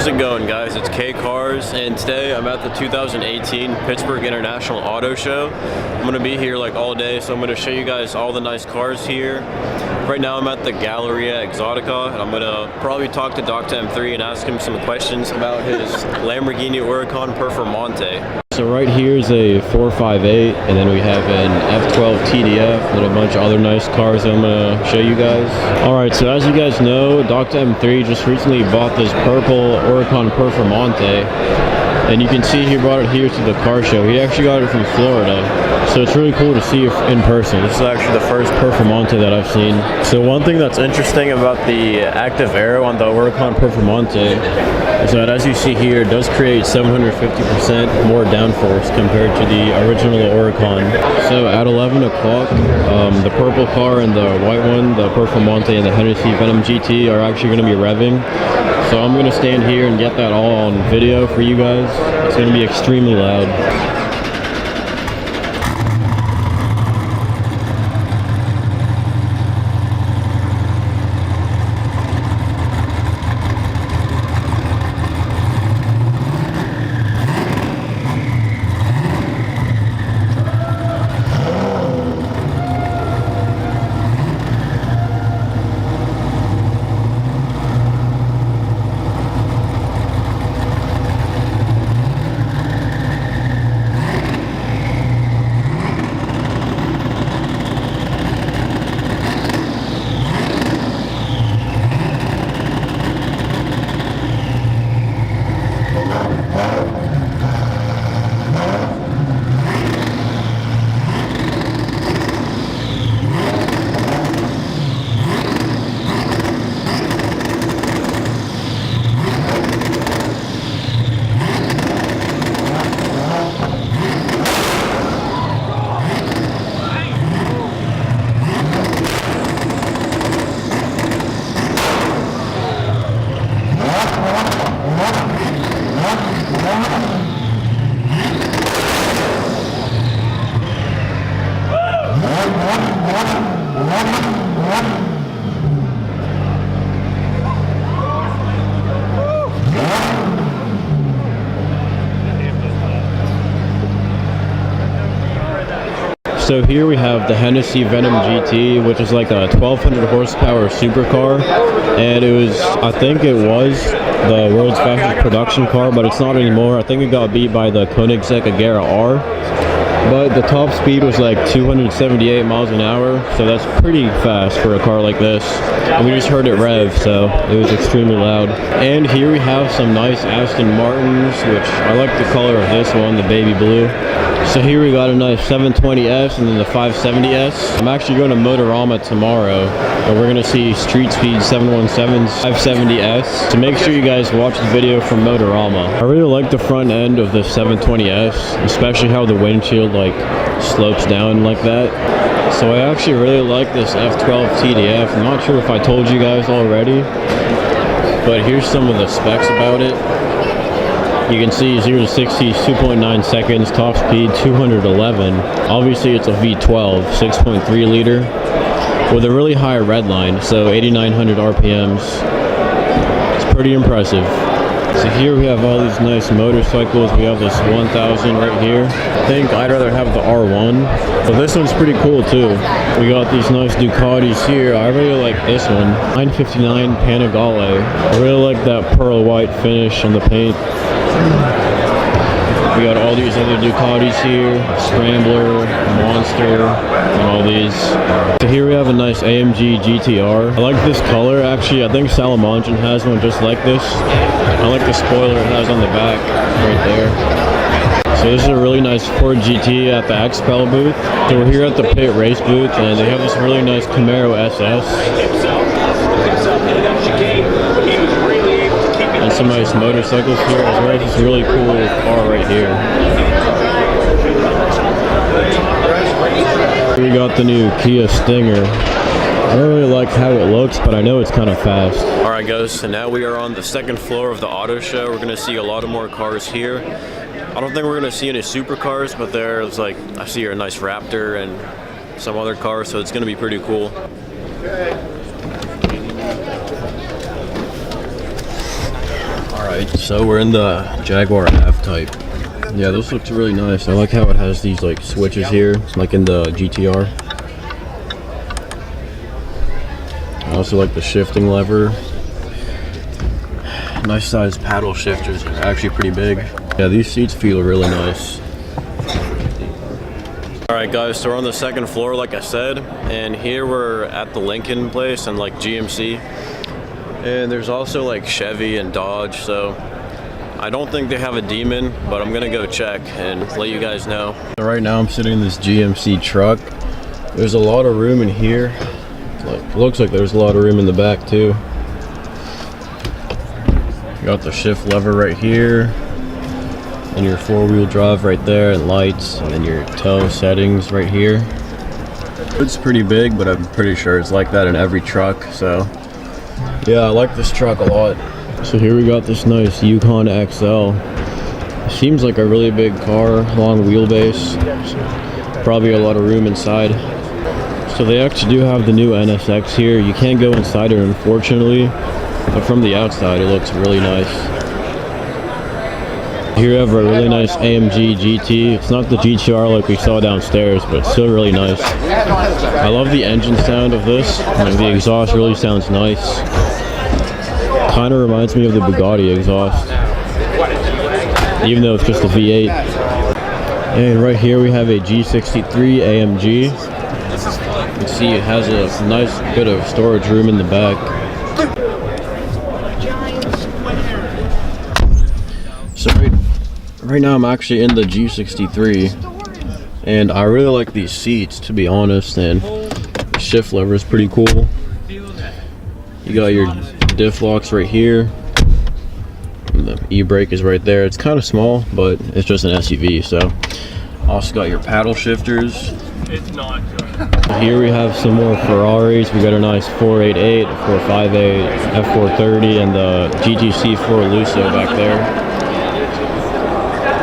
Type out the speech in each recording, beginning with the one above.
How's it going, guys? It's K Cars, and today I'm at the 2018 Pittsburgh International Auto Show. I'm going to be here like all day, so I'm going to show you guys all the nice cars here. Right now I'm at the Galleria Exotica, and I'm going to probably talk to Dr. M3 and ask him some questions about his Lamborghini Huracan Performante. So right here is a 458, and then we have an F12 TDF and a bunch of other nice cars that I'm going to show you guys. Alright, so as you guys know, Dr. M3 just recently bought this purple Huracan Performante, and you can see he brought it here to the car show. He actually got it from Florida, so it's really cool to see it in person. This is actually the first Performante that I've seen. So one thing that's interesting about the active aero on the Huracan Performante is that, as you see here, it does create 750% more downforce compared to the original Huracan. So at 11 o'clock, the purple car and the white one, the Performante and the Hennessy Venom GT, are actually going to be revving. So I'm going to stand here and get that all on video for you guys. It's going to be extremely loud. So here we have the Hennessy Venom GT, which is like a 1200 horsepower supercar, and I think it was the world's fastest production car, but it's not anymore. I think it got beat by the Koenigsegg Agera R, but the top speed was like 278 miles an hour, so that's pretty fast for a car like this. And we just heard it rev, so it was extremely loud. And here we have some nice Aston Martins, which I like the color of this one, the baby blue. So here we got a nice 720S and then the 570S. I'm actually going to Motorama tomorrow, and we're going to see Street Speed 717's 570S. So make sure you guys watch the video from Motorama. I really like the front end of the 720S, especially how the windshield like slopes down like that. So I actually really like this F12 TDF. I'm not sure if I told you guys already, but here's some of the specs about it. You can see 0 to 60 is 2.9 seconds, top speed 211. Obviously it's a V12, 6.3 liter, with a really high red line, so 8,900 RPMs. It's pretty impressive. So here we have all these nice motorcycles. We have this 1000 right here. I think I'd rather have the R1, but this one's pretty cool too. We got these nice Ducatis here. I really like this one, 959 Panigale. I really like that pearl white finish on the paint. We got all these other Ducatis here, Scrambler, Monster, and all these. So here we have a nice AMG GTR. I like this color actually. I think Salamandrian has one just like this. I like the spoiler it has on the back right there. So this is a really nice Ford GT at the XPEL booth. So we're here at the pit race booth, and they have this really nice Camaro SS. And some nice motorcycles here, as well as this really cool car right here. We got the new Kia Stinger. I don't really like how it looks, but I know it's kind of fast. Alright guys, so now we are on the second floor of the auto show. We're going to see a lot of more cars here. I don't think we're going to see any supercars, but there's like, I see a nice Raptor and some other cars, so it's going to be pretty cool. Alright, Alright, so we're in the Jaguar F-Type. Yeah, this looks really nice. I like how it has these like switches here, like in the GTR. I also like the shifting lever. Nice size paddle shifters, they're actually pretty big. Yeah, these seats feel really nice. Alright guys, so we're on the second floor like I said, and here we're at the Lincoln place and like GMC. And there's also like Chevy and Dodge, so I don't think they have a Demon, but I'm gonna go check and let you guys know. So right now I'm sitting in this GMC truck. There's a lot of room in here. It looks like there's a lot of room in the back too. You got the shift lever right here, and your four-wheel drive right there, and lights, and then your tow settings right here. It's pretty big, but I'm pretty sure it's like that in every truck, so yeah, I like this truck a lot. So here we got this nice Yukon XL. It seems like a really big car, long wheelbase, probably a lot of room inside. So they actually do have the new NSX here. You can't go inside it unfortunately, but from the outside it looks really nice. Here you have a really nice AMG GT. It's not the GTR like we saw downstairs, but it's still really nice. I love the engine sound of this. Like, the exhaust really sounds nice. Kind of reminds me of the Bugatti exhaust, even though it's just a V8. And right here we have a G63 AMG. You can see it has a nice bit of storage room in the back. So right now I'm actually in the G63, and I really like these seats, to be honest, and the shift lever is pretty cool. You got your diff locks right here, and the e-brake is right there. It's kind of small, but it's just an SUV. So also got your paddle shifters. It's not good. Here we have some more Ferraris. We got a nice 488, 458, F430, and the GTC 4 Lusso back there.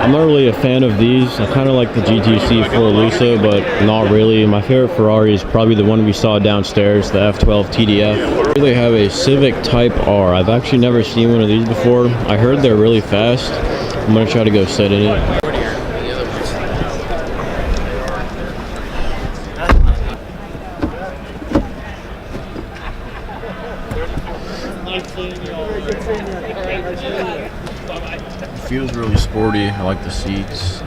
I'm not really a fan of these. I kind of like the GTC 4 Lusso, but not really. My favorite Ferrari is probably the one we saw downstairs, the F12 TDF. Here they have a Civic Type R. I've actually never seen one of these before. I heard they're really fast. I'm gonna try to go sit in it. It feels really sporty. I like the seats.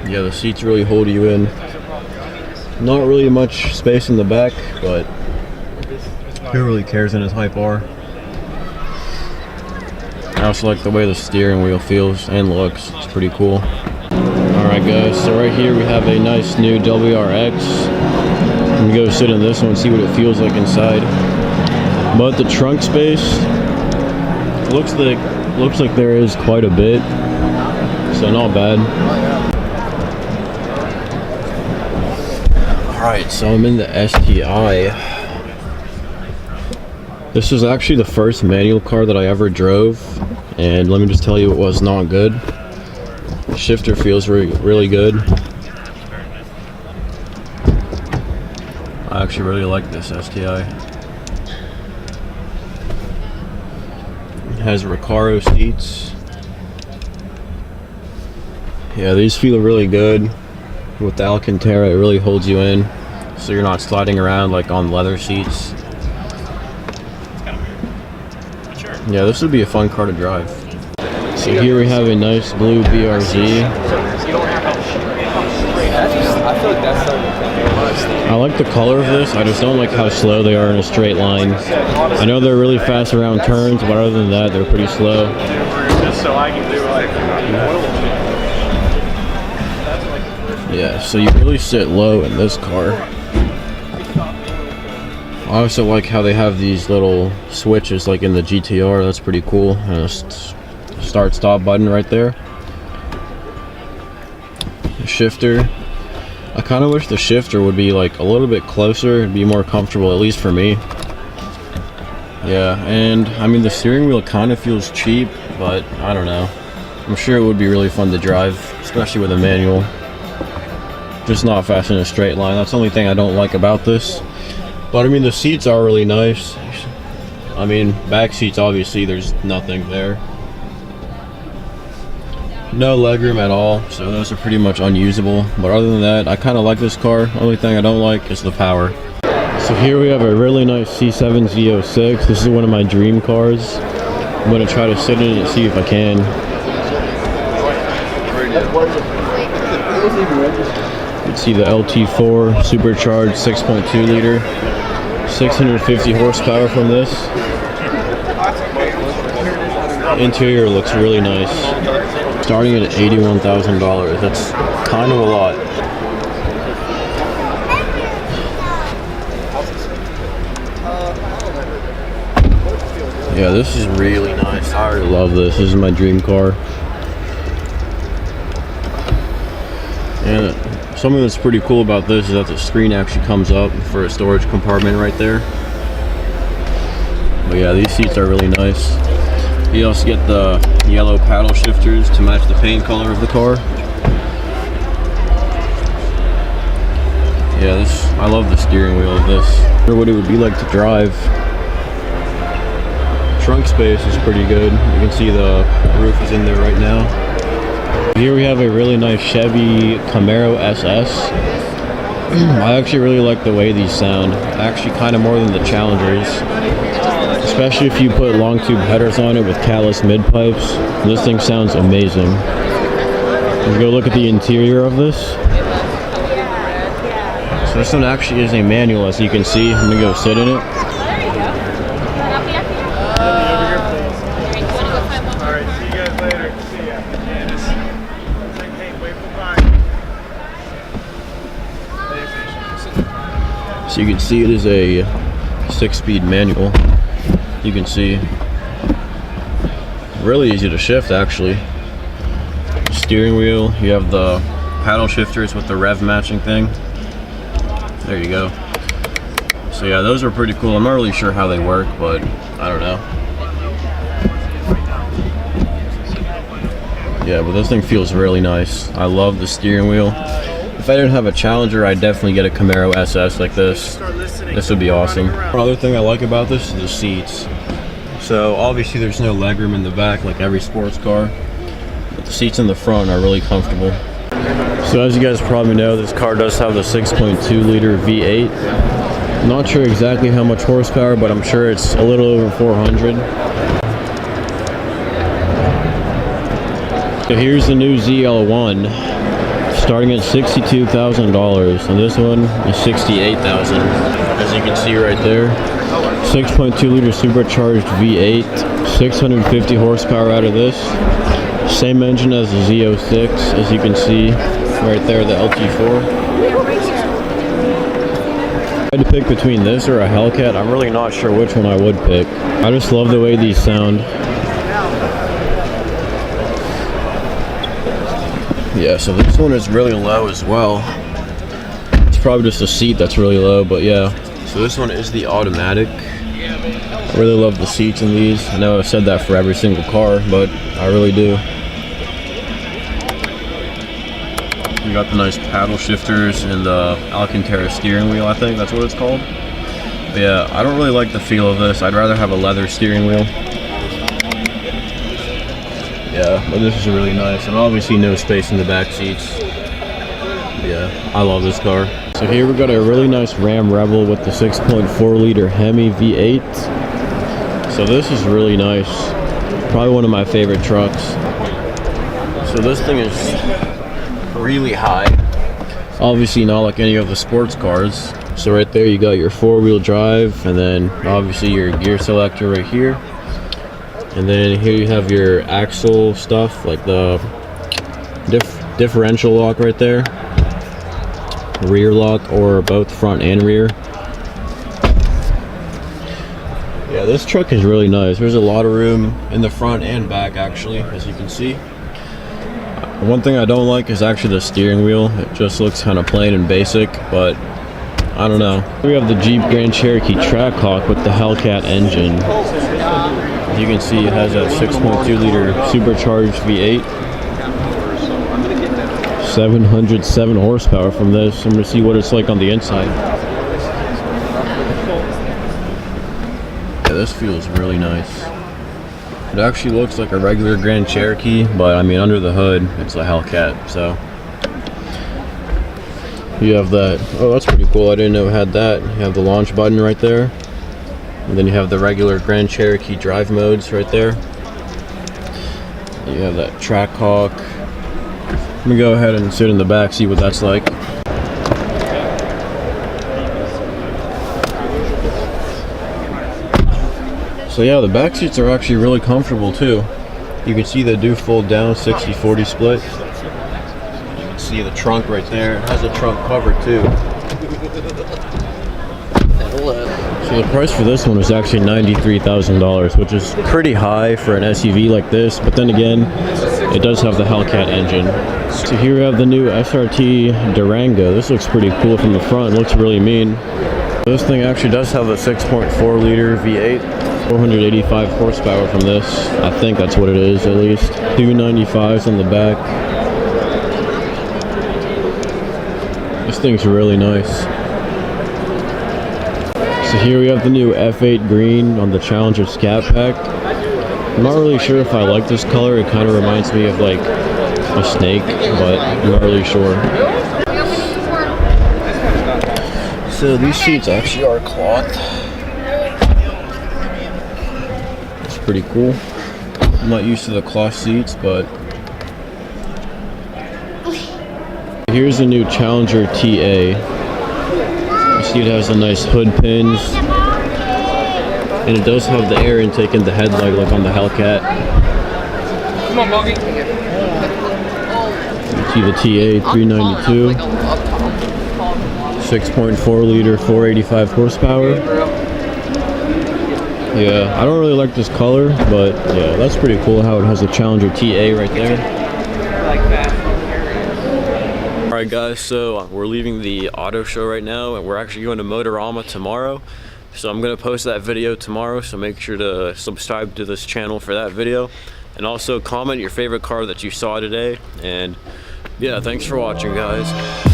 Yeah, the seats really hold you in. Not really much space in the back, but who really cares in a Type R? I also like the way the steering wheel feels and looks. It's pretty cool. Alright guys, so right here we have a nice new WRX. I'm gonna go sit in this one and see what it feels like inside. But the trunk space looks like there is quite a bit, so not bad. Alright, so I'm in the STI. This was actually the first manual car that I ever drove, and let me just tell you, it was not good. The shifter feels really good. I actually really like this STI. It has Recaro seats. Yeah, these feel really good. With the Alcantara, it really holds you in, so you're not sliding around like on leather seats. Yeah, this would be a fun car to drive. So here we have a nice blue BRZ. I like the color of this, I just don't like how slow they are in a straight line. I know they're really fast around turns, but other than that, they're pretty slow. Yeah, so you really sit low in this car. I also like how they have these little switches like in the GTR. That's pretty cool. And a start stop button right there. The shifter. I kind of wish the shifter would be like a little bit closer and be more comfortable, at least for me. Yeah, and I mean the steering wheel kind of feels cheap, but I don't know. I'm sure it would be really fun to drive, especially with a manual. Just not fast in a straight line. That's the only thing I don't like about this. But I mean, the seats are really nice. I mean, back seats, obviously, there's nothing there. No legroom at all, so those are pretty much unusable. But other than that, I kind of like this car. Only thing I don't like is the power. So here we have a really nice C7 Z06. This is one of my dream cars. I'm going to try to sit in it and see if I can. You can see the LT4 supercharged 6.2 liter, 650 horsepower from this. Interior looks really nice. Starting at $81,000. That's kind of a lot. Yeah, this is really nice. I already love this. This is my dream car. And something that's pretty cool about this is that the screen actually comes up for a storage compartment right there. But yeah, these seats are really nice. You also get the yellow paddle shifters to match the paint color of the car. Yeah, I love the steering wheel of this. I wonder what it would be like to drive. Trunk space is pretty good. You can see the roof is in there right now. Here we have a really nice Chevy Camaro SS. I actually really like the way these sound. Actually kind of more than the Challengers. Especially if you put long tube headers on it with callus mid pipes. This thing sounds amazing. Let's go look at the interior of this. So this one actually is a manual, as you can see. I'm gonna go sit in it. So you can see it is a 6-speed manual. You can see really easy to shift actually. Steering wheel, you have the paddle shifters with the rev matching thing. There you go. So yeah, those are pretty cool. I'm not really sure how they work, but I don't know. Yeah, but this thing feels really nice. I love the steering wheel. If I didn't have a Challenger, I'd definitely get a Camaro SS like this. This would be awesome. Another thing I like about this is the seats. So obviously there's no legroom in the back like every sports car, but the seats in the front are really comfortable. So as you guys probably know, this car does have the 6.2 liter V8. I'm not sure exactly how much horsepower, but I'm sure it's a little over 400. So here's the new ZL1, starting at $62,000, and this one is $68,000, as you can see right there. 6.2 liter supercharged V8, 650 horsepower out of this. Same engine as the Z06, as you can see right there, the LT4. If I had to pick between this or a Hellcat, I'm really not sure which one I would pick. I just love the way these sound. Yeah, so this one is really low as well. It's probably just a seat that's really low, but yeah. So this one is the automatic. I really love the seats in these. I know I've said that for every single car, but I really do. You got the nice paddle shifters and the Alcantara steering wheel, I think that's what it's called. But yeah, I don't really like the feel of this. I'd rather have a leather steering wheel. Yeah, but this is really nice, and obviously no space in the back seats. Yeah, I love this car. So here we got a really nice Ram Rebel with the 6.4 liter Hemi V8. So this is really nice. Probably one of my favorite trucks. So this thing is really high. Obviously not like any of the sports cars. So right there you got your 4-wheel drive, and then obviously your gear selector right here. And then here you have your axle stuff, like the differential lock right there, rear lock, or both front and rear. Yeah, this truck is really nice. There's a lot of room in the front and back actually, as you can see. One thing I don't like is actually the steering wheel. It just looks kind of plain and basic, but I don't know. We have the Jeep Grand Cherokee Trackhawk with the Hellcat engine. As you can see, it has a 6.2 liter supercharged V8. 707 horsepower from this. I'm going to see what it's like on the inside. this feels really nice. It actually looks like a regular Grand Cherokee, but I mean under the hood it's a Hellcat. So you have that. Oh, that's pretty cool. I didn't know it had that. You have the launch button right there, and then you have the regular Grand Cherokee drive modes right there. You have that Trackhawk. Let me go ahead and sit in the back, see what that's like. So yeah, the back seats are actually really comfortable too. You can see they do fold down, 60-40 split. You can see the trunk right there. It has a trunk cover too. So the price for this one is actually $93,000, which is pretty high for an SUV like this. But then again, it does have the Hellcat engine. So here we have the new SRT Durango. This looks pretty cool from the front. It looks really mean. This thing actually does have a 6.4 liter V8. 485 horsepower from this. I think that's what it is, at least. 295s on the back. This thing's really nice. So here we have the new F8 green on the Challenger Scat Pack. I'm not really sure if I like this color. It kind of reminds me of like a snake, but I'm not really sure. So these seats actually are cloth. Pretty cool. I'm not used to the cloth seats, but here's a new Challenger TA. You see it has the nice hood pins, and it does have the air intake in the headlight like on the Hellcat. Come on, Boggy. You see the TA 392, 6.4 liter, 485 horsepower. Yeah, I don't really like this color, but yeah, that's pretty cool how it has a Challenger TA right there. Alright guys, so we're leaving the auto show right now, and we're actually going to Motorama tomorrow. So I'm going to post that video tomorrow, so make sure to subscribe to this channel for that video. And also comment your favorite car that you saw today. And yeah, thanks for watching guys.